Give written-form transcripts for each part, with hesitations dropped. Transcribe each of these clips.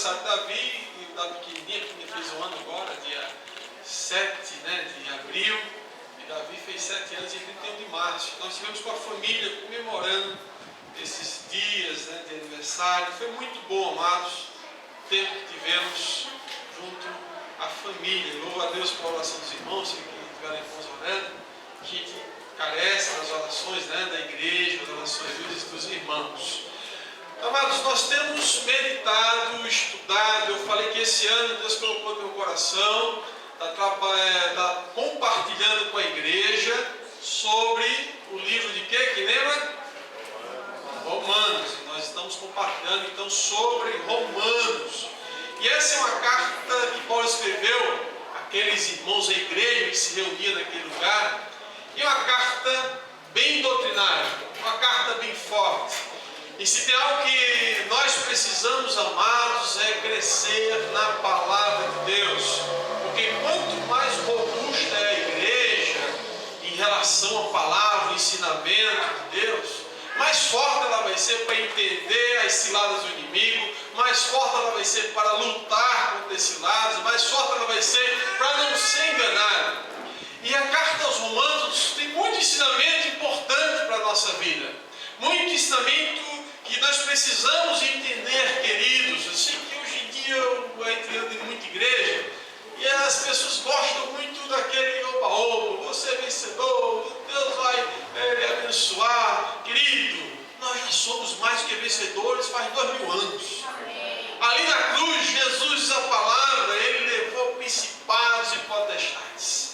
aniversário de Davi, e o Davi pequenininho, que fez um ano agora, dia 7, de abril, e Davi fez 7 anos em 31 de março. Nós estivemos com a família comemorando esses dias de aniversário. Foi muito bom, amados, o tempo que tivemos junto à família. Louvo a Deus pela oração dos irmãos, que estiverem irmãos orando, que carece das orações da igreja, das orações dos irmãos. Amados, nós temos meditado, estudado. Eu falei que esse ano Deus colocou no meu coração, está compartilhando com a igreja sobre o livro de quê? Que lembra? Romanos. E nós estamos compartilhando então sobre Romanos. E essa é uma carta que Paulo escreveu àqueles irmãos da igreja que se reuniam naquele lugar. E uma carta bem doutrinária, uma carta bem forte. E se tem algo que nós precisamos, amados, é crescer na palavra de Deus. Porque quanto mais robusta é a igreja em relação à palavra, ao ensinamento de Deus, mais forte ela vai ser para entender as ciladas do inimigo, mais forte ela vai ser para lutar contra esses ciladas, mais forte ela vai ser para não ser enganada. E a carta aos Romanos tem muito ensinamento importante para a nossa vida. Muito ensinamento que nós precisamos entender, queridos. Eu sei que hoje em dia eu ando em muita igreja e as pessoas gostam muito daquele oba-oba, você é vencedor, Deus vai lhe abençoar. Querido, nós já somos mais do que vencedores faz 2000 anos. Ali na cruz, Jesus diz a palavra, ele levou principados e potestades.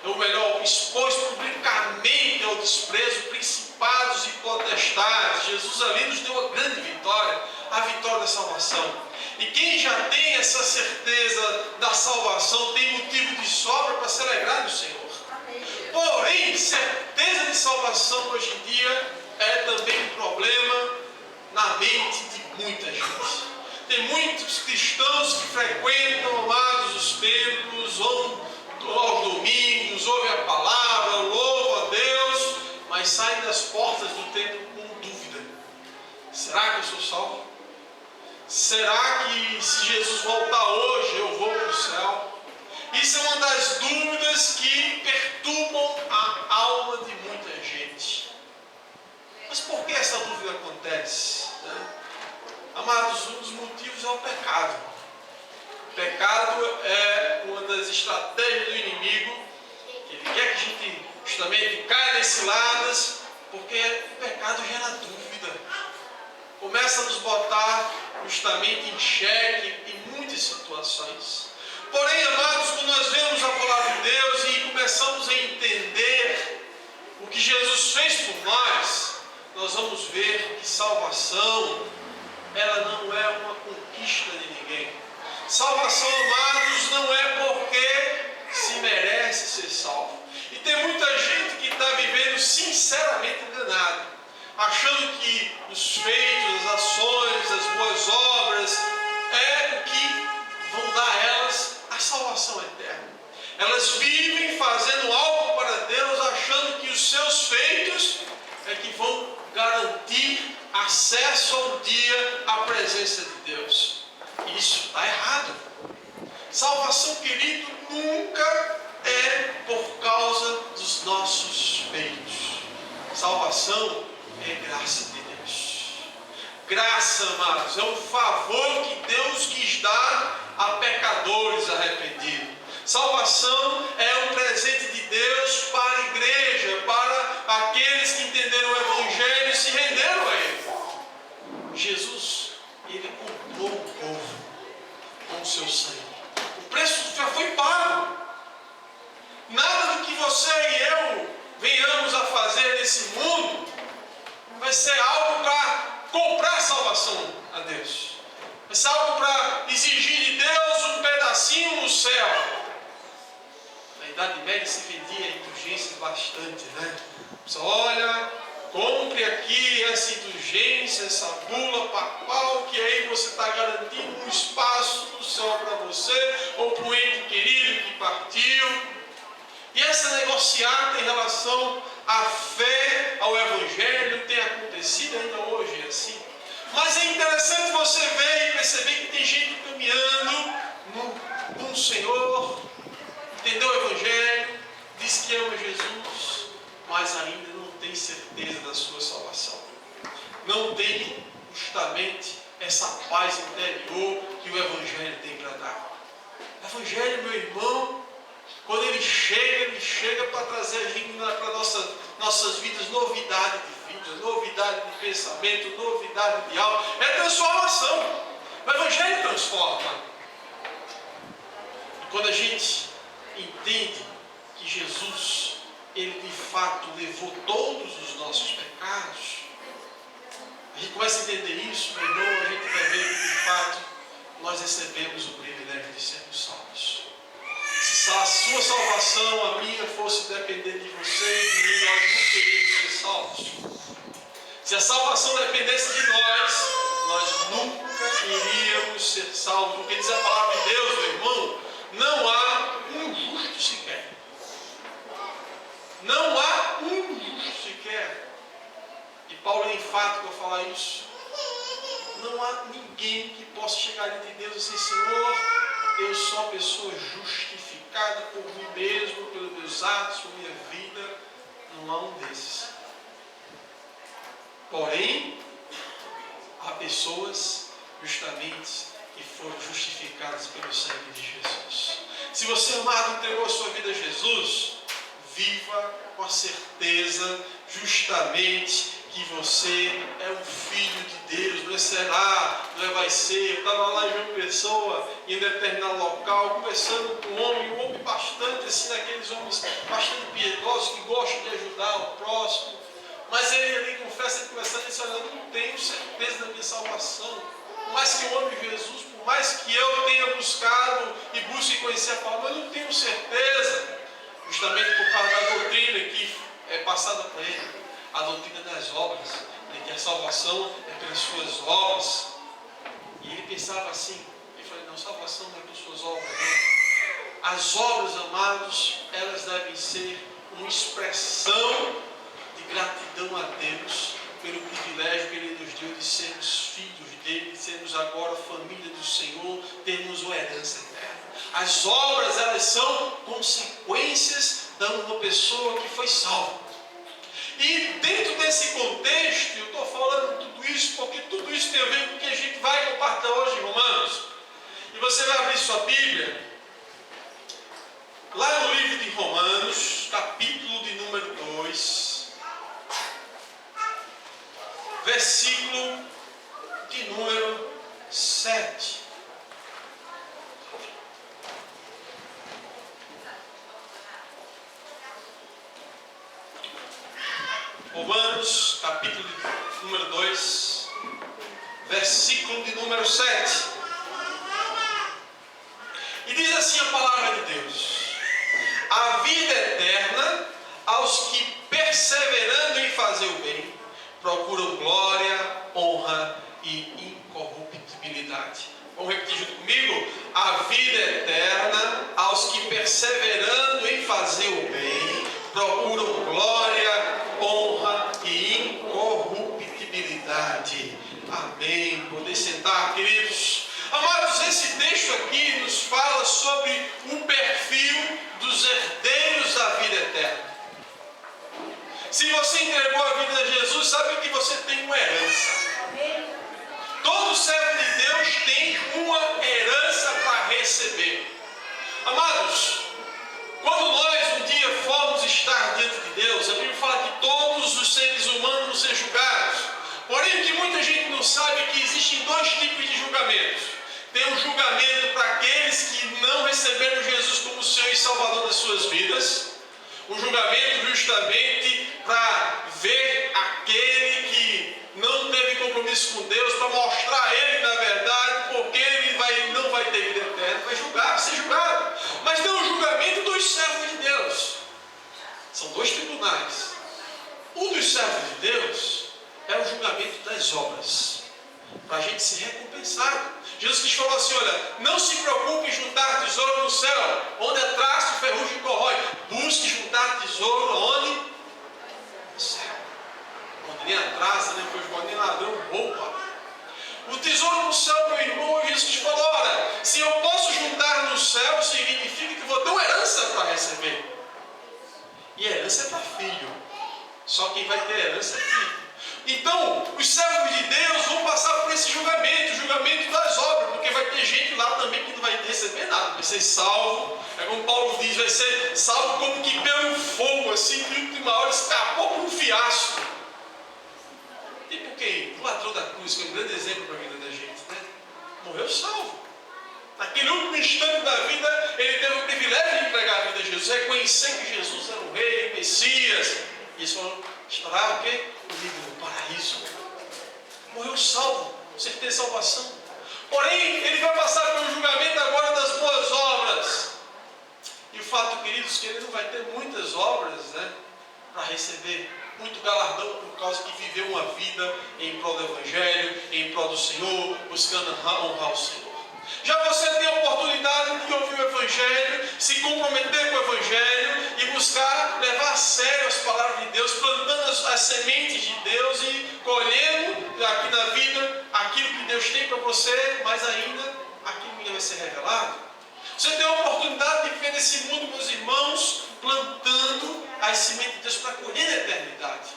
Ou melhor, expôs publicamente ao desprezo principados e potestades. Jesus ali nos deu a grande vitória, a vitória da salvação. E quem já tem essa certeza da salvação tem motivo de sobra para se alegrar no Senhor. Porém, certeza de salvação hoje em dia é também um problema na mente de muita gente. Tem muitos cristãos que frequentam, amados, os templos, vão aos domingos, ouvem a palavra, louvam a Deus, mas saem das portas do templo com dúvida. Será que eu sou salvo? Será que se Jesus voltar hoje eu vou para o céu? Isso é uma das dúvidas que perturbam a alma de muita gente. Mas por que essa dúvida acontece? Amados, um dos motivos é o pecado. O pecado é uma das estratégias do inimigo, que ele quer que a gente justamente caia nas ciladas, porque o pecado gera dúvida. Começa a nos botar justamente em xeque em muitas situações. Porém, amados, quando nós vemos a palavra de Deus e começamos a entender o que Jesus fez por nós, nós vamos ver que salvação, ela não é uma conquista de ninguém. Salvação, amados, não é porque se merece ser salvo. E tem muita gente que está vivendo sinceramente enganado, achando que os feitos, as ações, as boas obras é o que vão dar a elas a salvação eterna. Elas vivem fazendo algo para Deus, achando que os seus feitos é que vão garantir acesso ao dia à presença de Deus. Isso está errado. Salvação, querido, nunca é por causa dos nossos feitos. Salvação é graça de Deus. Graça, amados, é um favor que Deus quis dar a pecadores arrependidos. Salvação é um presente de Deus para a igreja, para aqueles que entenderam o Evangelho e se renderam a Ele. Jesus, Ele comprou o povo com o seu sangue. O preço já foi pago. Nada do que você e eu venhamos a fazer nesse mundo vai ser algo para comprar salvação a Deus. Vai ser algo para exigir de Deus um pedacinho no céu. Na Idade Média se vendia indulgências bastante, né? Você olha, compre aqui essa indulgência, essa bula papal, que aí você está garantindo um espaço no céu para você, ou para um ente querido que partiu. E essa negociata em relação à fé, ao Evangelho, tem acontecido ainda hoje assim. Mas é interessante você ver e perceber que tem gente caminhando com o Senhor, entendeu o Evangelho, diz que ama Jesus, mas ainda não tem certeza da sua salvação. Não tem justamente essa paz interior que o Evangelho tem para dar. O Evangelho, meu irmão, quando ele chega para trazer para nossas vidas novidade de vida, novidade de pensamento, novidade de alma. É transformação. O Evangelho transforma. E quando a gente entende que Jesus, ele de fato levou todos os nossos pecados, a gente começa a entender isso, meu irmão, a gente vai ver que de fato nós recebemos o privilégio de sermos salvos. Se a sua salvação, a minha, fosse depender de você e de mim, nós não queríamos ser salvos. Se a salvação dependesse de nós nunca iríamos ser salvos. Porque diz a palavra de Deus, meu irmão, não há um justo sequer. Não há um justo sequer. E Paulo é enfático ao falar isso. Não há ninguém que possa chegar diante de Deus e dizer: Senhor, eu sou uma pessoa justificada por mim mesmo, pelos meus atos, por minha vida. Não há um desses. Porém, há pessoas justamente que foram justificadas pelo sangue de Jesus. Se você, amado, entregou a sua vida a Jesus, viva com a certeza justamente que você é um filho de Deus. Não é será, não é vai ser. Eu estava lá em João Pessoa, em determinado local, conversando com um homem bastante assim, daqueles homens bastante piedosos, que gostam de ajudar o próximo. Mas ele ali confessa, conversando, ele disse: olha, eu não tenho certeza da minha salvação. Por mais que eu ame Jesus, por mais que eu tenha buscado e busque conhecer a palavra, eu não tenho certeza. Justamente por causa da doutrina que é passada para ele. A doutrina das obras, de que a salvação é pelas suas obras. E ele pensava assim, ele falou: não, salvação não é pelas suas obras, não. As obras, amados, elas devem ser uma expressão de gratidão a Deus pelo privilégio que Ele nos deu de sermos filhos dele, de sermos agora família do Senhor, termos uma herança eterna. As obras, elas são consequências de uma pessoa que foi salva. E dentro desse contexto, eu estou falando tudo isso porque tudo isso tem a ver com o que a gente vai compartilhar hoje em Romanos. E você vai abrir sua Bíblia lá no livro de Romanos, capítulo de número 2, versículo de número 7. Romanos, capítulo de número 2, versículo de número 7. E diz assim a palavra de Deus: a vida eterna aos que, perseverando em fazer o bem, procuram glória, honra e incorruptibilidade. Vamos repetir junto comigo? A vida eterna aos que, perseverando em fazer o bem, procuram glória, honra e incorruptibilidade. Amém. Poder sentar, queridos. Amados, esse texto aqui nos fala sobre o perfil dos herdeiros da vida eterna. Se você entregou a vida a Jesus, sabe que você tem uma herança. Todo servo de Deus tem uma herança para receber. Amados, quando nós um dia formos estar diante de Deus, a Bíblia fala que todos os seres humanos vão ser julgados. Porém, o que muita gente não sabe é que existem dois tipos de julgamentos. Tem um julgamento para aqueles que não receberam Jesus como Senhor e Salvador das suas vidas. Um julgamento justamente para ver aquele que não teve compromisso com Deus, para mostrar a ele na verdade, porque ele não vai ter vida eterna, vai ser julgado. Mas tem um julgamento dos servos de Deus. São dois tribunais. Um dos servos de Deus é o julgamento das obras, para a gente ser recompensado. Jesus Cristo falou assim: olha, não se preocupe em juntar tesouro no céu, onde é traço, ferrugem e corrói. Busque juntar tesouro onde? No céu. Onde nem a traça, nem o ferrugem, nem ladrão rouba. O tesouro no céu, meu irmão, Jesus falou, ora, se eu posso juntar no céu, significa que vou ter uma herança para receber. E herança é para filho. Só quem vai ter herança é filho. Então, os servos de Deus vão passar por esse julgamento, o julgamento das obras, porque vai ter gente lá também que não vai receber nada, vai ser salvo. É como Paulo diz, vai ser salvo como que pelo fogo, assim, de última hora escapou por um fiasco. Tipo quem? O ladrão da cruz, que é um grande exemplo para a vida da gente, né? Morreu salvo. Naquele último instante da vida, ele teve o privilégio de entregar a vida a Jesus, reconhecer que Jesus era o Rei, o Messias. E eles falaram, estará o quê? Comigo no paraíso. Morreu salvo, certeza de salvação. Porém, ele vai passar pelo julgamento agora das boas obras. E o fato, queridos, que ele não vai ter muitas obras, né, para receber muito galardão por causa que viveu uma vida em prol do Evangelho, em prol do Senhor, buscando honrar o Senhor. Já você tem a oportunidade de ouvir o Evangelho, se comprometer com o Evangelho e buscar levar a sério as palavras de Deus, plantando as sementes de Deus e colhendo aqui na vida aquilo que Deus tem para você, mas ainda aquilo que vai ser revelado. Você tem a oportunidade de viver nesse mundo, meus irmãos, plantando as sementes de Deus para colher na eternidade.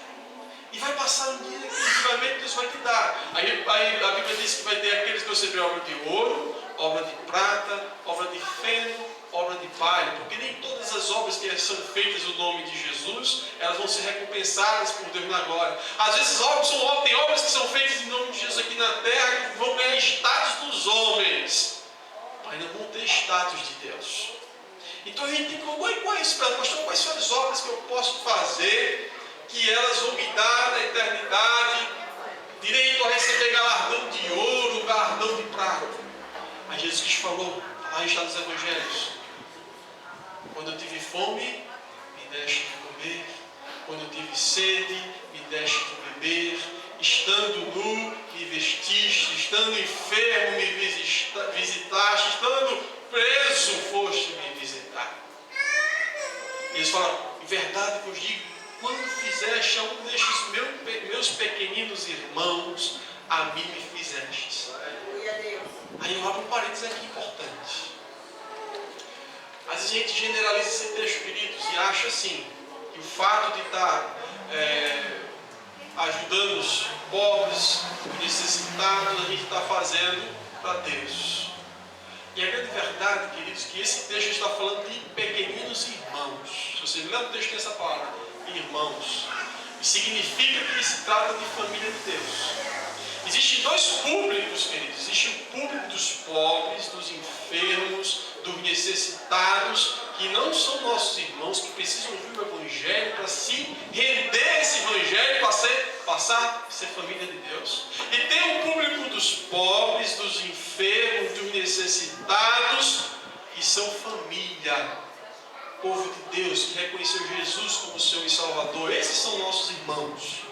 E vai passar um dia que o julgamento Deus vai te dar. Aí a Bíblia diz que vai ter aqueles que vão receber obra de ouro, obra de prata, obra de feno, obra de palha. Porque nem todas as obras que são feitas no nome de Jesus, elas vão ser recompensadas por Deus na glória. Às vezes tem obras que são feitas em nome de Jesus aqui na terra que vão ganhar status dos homens, mas não vão ter status de Deus. Então a gente tem que pastor, quais são as obras que eu posso fazer que elas vão me dar na eternidade direito a receber galardão de ouro, galardão de prata. Mas Jesus Cristo falou, lá está nos Evangelhos, quando eu tive fome, me deste de comer, quando eu tive sede, me deste de beber, estando nu, me vestiste, estando enfermo, me visitaste, estando preso, foste me visitar. E eles falam, em verdade vos digo, quando fizeste a um destes meus pequeninos irmãos, a mim me fizestes. Aí eu abro um parênteses aqui importante. Às vezes a gente generaliza esse texto, queridos, e acha assim, que o fato de estar ajudando os pobres, necessitados, a gente está fazendo para Deus. E a grande verdade, queridos, que esse texto está falando de pequeninos irmãos. Se você ler o texto, tem essa palavra, irmãos. E significa que se trata de família de Deus. Existem dois públicos, queridos. Existe o público dos pobres, dos enfermos, dos necessitados, que não são nossos irmãos, que precisam ouvir o Evangelho para se render a esse Evangelho, passar a ser família de Deus. E tem o público dos pobres, dos enfermos, dos necessitados, que são família. Povo de Deus, que reconheceu Jesus como Senhor e Salvador. Esses são nossos irmãos.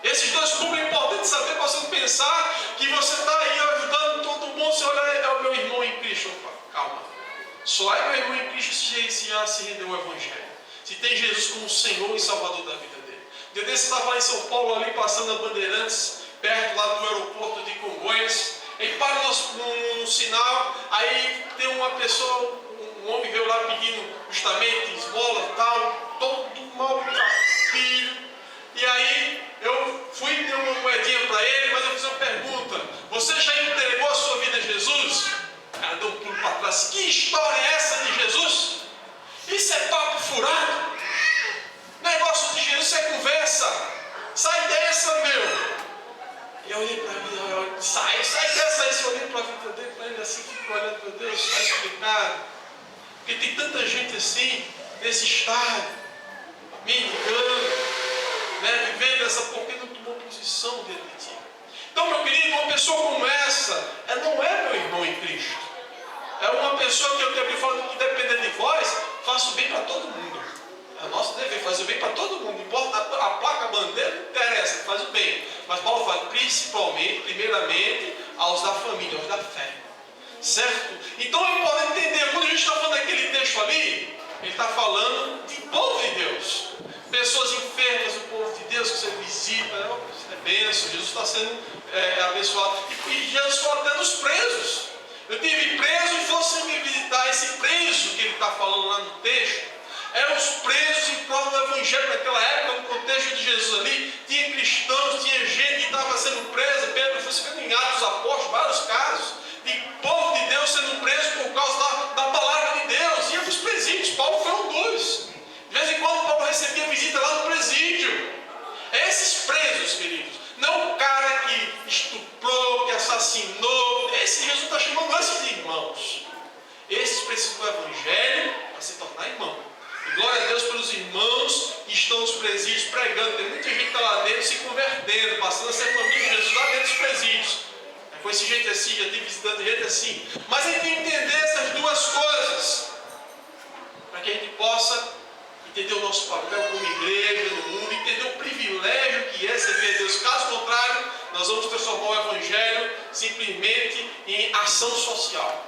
Esses dois públicos é importante saber para você não pensar que você está aí ajudando todo mundo. Você olha, é o meu irmão em Cristo. Opa, calma. Só é meu irmão em Cristo se já se rendeu ao Evangelho. Se tem Jesus como Senhor e Salvador da vida dele. Um dia desse estava lá em São Paulo, ali passando a Bandeirantes, perto lá do aeroporto de Congonhas. Ele para num sinal, aí tem uma pessoa, um homem veio lá pedindo justamente esmola e tal, todo mal filho. E aí eu fui e dei uma moedinha para ele, mas eu fiz uma pergunta: você já entregou a sua vida a Jesus? O cara deu um pulo para trás. Que história é essa de Jesus? Isso é papo furado? Negócio de Jesus é conversa. Sai dessa, meu. E eu olhei para mim, sai dessa aí. Eu olhei para a vida dele, para ele assim, fico olhando, meu Deus, está explicado. Porque tem tanta gente assim, nesse estado, mendigando, né, vivendo essa, porque não tomou posição dentro de ti. Então, meu querido, uma pessoa como essa, ela não é meu irmão em Cristo. É uma pessoa que eu tenho que falar que, dependendo de vós, faço bem para todo mundo. É nosso dever fazer o bem para todo mundo. Não importa a placa, a bandeira, não interessa, faz o bem. Mas Paulo fala, principalmente, primeiramente, aos da família, aos da fé. Certo? Então é importante entender, quando a gente está falando daquele texto ali, ele está falando de povo de Deus. pessoas enfermas do povo de Deus que você visita, é bênção, Jesus está sendo abençoado. E Jesus fala até dos presos. Eu tive preso e fosse me visitar. Esse preso que ele está falando lá no texto, eram os presos em prol do Evangelho naquela época, no contexto de Jesus ali. Tinha cristãos, tinha gente que estava sendo presa. Pedro foi vendo em Atos dos Apóstolos vários casos de povo de Deus sendo preso por causa da palavra de Deus. Ia para os presídios. Paulo foi um dos. De vez em quando Paulo recebia visita lá no presídio. Esses presos, queridos, não o cara que estuprou, que assassinou. Esse Jesus está chamando esses de irmãos. Esses precisam do Evangelho para se tornar irmão. E glória a Deus pelos irmãos que estão nos presídios pregando. Tem muita gente que está lá dentro se convertendo, passando a ser família de Jesus lá dentro dos presídios. Com esse jeito assim, já estive visitando gente assim. Mas a gente tem que entender essas duas coisas, para que a gente possa entender o nosso papel como igreja no mundo, entender o privilégio que é servir a Deus. Caso contrário, nós vamos transformar o Evangelho simplesmente em ação social.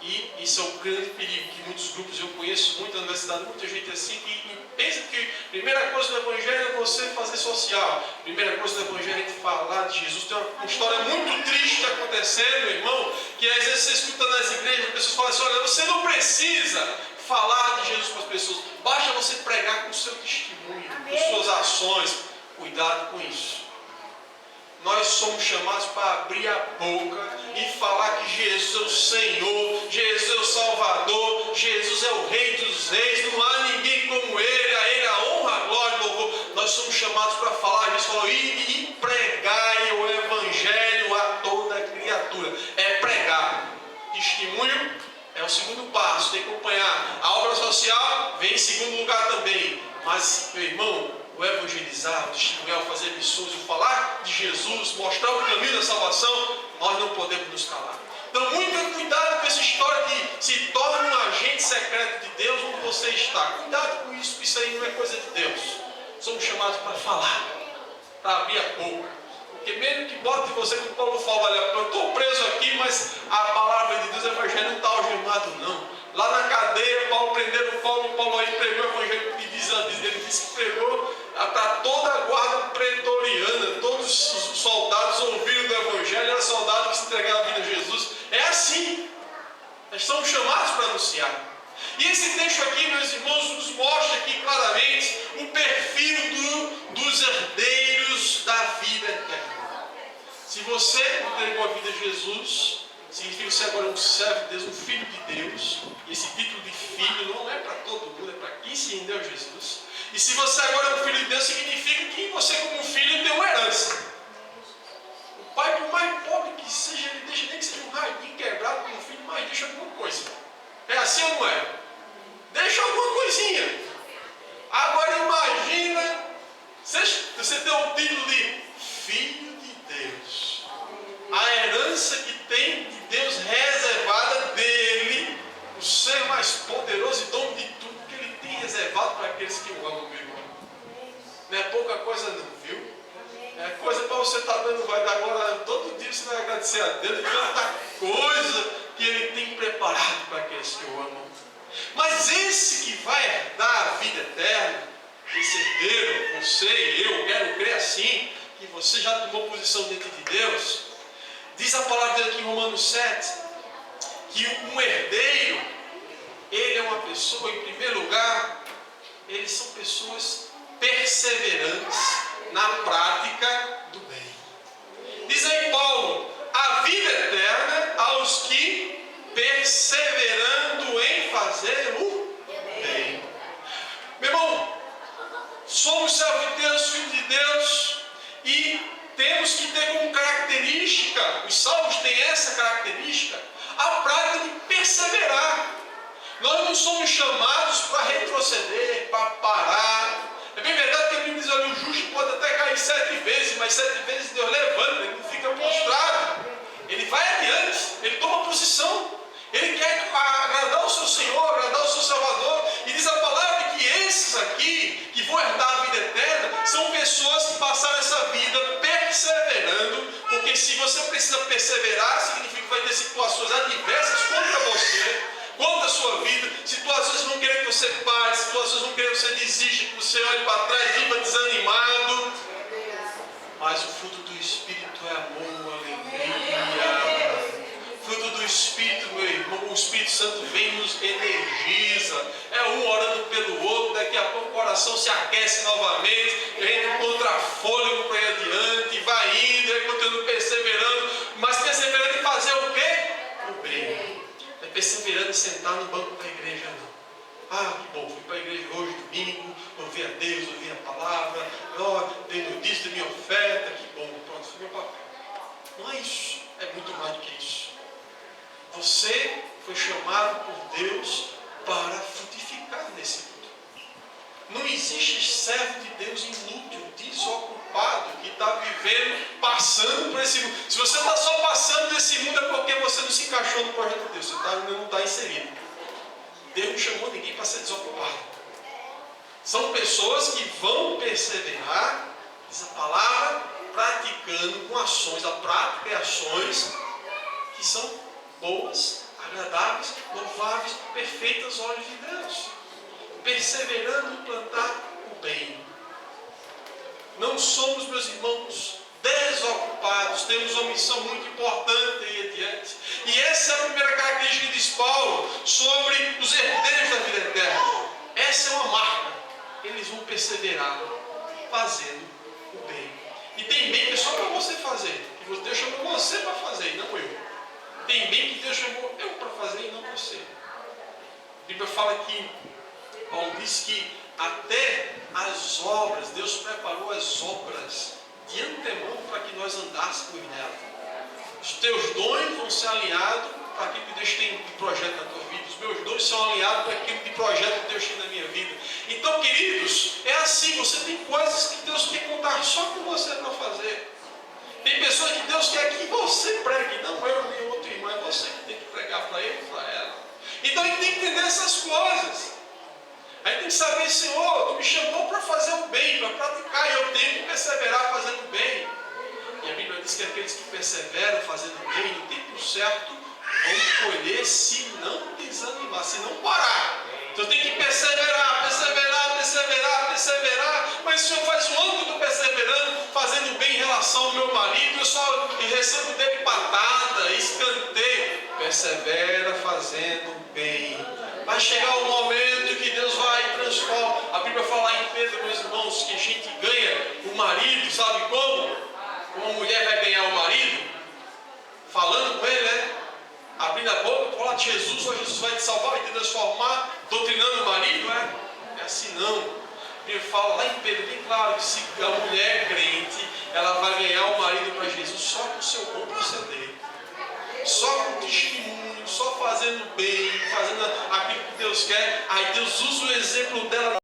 E isso é um grande perigo que muitos grupos, eu conheço muito na universidade, muita gente assim, que pensa que a primeira coisa do Evangelho é você fazer social. A primeira coisa do Evangelho é falar de Jesus. Tem uma história muito triste acontecendo, meu irmão, que às vezes você escuta nas igrejas, as pessoas falam assim: olha, você não precisa falar de Jesus para as pessoas, basta você pregar com o seu testemunho, com suas ações. Cuidado com isso. Nós somos chamados para abrir a boca e falar que Jesus é o Senhor, Jesus é o Salvador, Jesus é o Rei dos Reis, não há ninguém como Ele, a Ele a honra, a glória e o louvor. Nós somos chamados para falar, Jesus falou: e pregai o Evangelho a toda criatura. É pregar. Testemunho é o segundo passo, tem que acompanhar. A obra social vem em segundo lugar também. Mas, meu irmão, o evangelizar, o testemunhar, o fazer missões, o falar de Jesus, mostrar o caminho da salvação, nós não podemos nos calar. Então, muito cuidado com essa história de se torne um agente secreto de Deus onde você está. Cuidado com isso, porque isso aí não é coisa de Deus. Somos chamados para falar, para abrir a boca. Porque mesmo que bote você, como Paulo fala: olha, eu estou preso aqui, mas a palavra de Deus, o evangelho não está algemado, não. Lá na cadeia, Paulo prendendo Paulo aí pregou o evangelho, e ele disse que pregou para toda a guarda pretoriana, todos os soldados ouviram do evangelho, era soldado que se entregava a vida a Jesus. É assim, nós somos chamados para anunciar. E esse texto aqui, meus irmãos, nos mostra aqui claramente o perfil dos herdeiros da vida eterna. Se você entregou a vida a Jesus, significa que você agora é um servo de Deus, um filho de Deus. E esse título de filho não é para todo mundo, é para quem se rendeu a Jesus. E se você agora é um filho de Deus, significa que você, como filho, tem uma herança. O pai, por mais pobre que seja, ele deixa, nem que seja um radinho quebrado como filho, mas deixa alguma coisa. É assim ou não é? Deixa alguma coisinha. Agora imagina você ter o título de filho de Deus. A herança que tem de Deus reservada dele, o ser mais poderoso e dono de tudo que ele tem reservado para aqueles que o amam, meu irmão. Não é pouca coisa não, viu? É coisa para você estar dando, vai dar agora, todo dia você vai agradecer a Deus de tanta coisa que ele tem preparado para aqueles que o amam. Mas esse que vai herdar a vida eterna, esse herdeiro, você e eu quero crer assim, que você já tomou posição dentro de Deus. Diz a palavra dele aqui em Romanos 7, que um herdeiro, ele é uma pessoa, em primeiro lugar, eles são pessoas perseverantes na prática do bem. Diz aí Paulo: a vida eterna aos que perseverando em fazer o bem. Meu irmão, somos servos de Deus, filhos de Deus, e temos que ter como característica, os salvos têm essa característica, a prática de perseverar. Nós não somos chamados para retroceder, para parar. É bem verdade que a Bíblia diz: olha, o justo pode até cair 7 vezes, mas 7 vezes Deus levanta, ele não fica prostrado. Ele vai adiante, ele toma posição. Ele quer agradar o seu Senhor, agradar o seu Salvador. E diz a palavra que esses aqui, que vão herdar a vida eterna, são pessoas que passaram essa vida perseverando. Porque se você precisa perseverar, significa que vai ter situações adversas contra você. contra a sua vida. Situações vão querer que você pare, situações vão querer que você desista, que você olhe para trás, viva desanimado. Mas o fruto do Espírito é amor, alegria. Fruto do Espírito, meu irmão, o Espírito Santo vem e nos energiza. É um orando pelo outro, daqui a pouco o coração se aquece novamente, a gente encontra fôlego para ir adiante, vai indo, aí continua perseverando, mas perseverando em fazer o quê? O bem. Não é perseverando em sentar no banco da igreja, não. Ah, que bom, fui para a igreja hoje, domingo, ouvi a Deus, ouvi a palavra, dei no dízimo da minha oferta, que bom, pronto, foi meu papel. Não é isso, é muito mais do que isso. Você foi chamado por Deus para frutificar nesse mundo. Não existe servo de Deus inútil, desocupado, que está vivendo, passando por esse mundo. Se você está só passando nesse mundo é porque você não se encaixou no projeto de Deus, você não está inserido. Deus não chamou ninguém para ser desocupado. São pessoas que vão perseverar, diz a palavra, praticando com ações, a prática e ações que são boas, agradáveis, louváveis, perfeitas aos olhos de Deus. Perseverando em plantar o bem. Não somos, meus irmãos, desocupados, temos uma missão muito importante aí adiante. E essa é a primeira característica que diz Paulo sobre os herdeiros da vida eterna. Essa é uma marca. Eles vão perseverar fazendo o bem. E tem bem que é só para você fazer. Que Deus chamou você para fazer e não eu. Tem bem que Deus chamou eu para fazer e não você. A Bíblia fala que Paulo diz que até as obras, Deus preparou as obras de antemão para que nós andássemos nela. Os teus dons vão ser alinhados para aquilo que Deus tem de projeto na tua vida. Os meus dons são alinhados para aquilo de projeto que Deus tem na minha vida. Então, queridos, é assim, você tem coisas que Deus quer contar só com você para fazer. Tem pessoas que Deus quer que você pregue, não eu nem outro irmão, é você que tem que pregar para ele e para ela. Então a gente tem que entender essas coisas. A gente tem que saber, Senhor, Tu me chamou para fazer o bem, para praticar, e eu tenho que perseverar fazendo o bem. E a Bíblia diz que aqueles que perseveram fazendo o bem, no tempo certo, vão colher se não desanimar, se não parar. Então tem que perseverar, perseverar, perseverar, perseverar. Mas o Senhor faz um ano que eu estou perseverando, fazendo bem em relação ao meu marido, eu só recebo dele patada, escanteio. Persevera fazendo bem. Vai chegar o momento que Deus vai transformar. A Bíblia fala em Pedro, meus irmãos, que a gente ganha o marido, sabe como? Como a mulher vai ganhar o marido? Falando com ele, né? Abrindo a boca, falar de Jesus, ou Jesus vai te salvar, vai te transformar, doutrinando o marido, né? É assim não. A Bíblia fala lá em Pedro, bem claro, que se a mulher é crente, ela vai ganhar o marido para Jesus só com o seu bom proceder. Só com testemunho, só fazendo bem, fazendo aquilo que Deus quer. Aí Deus usa o exemplo dela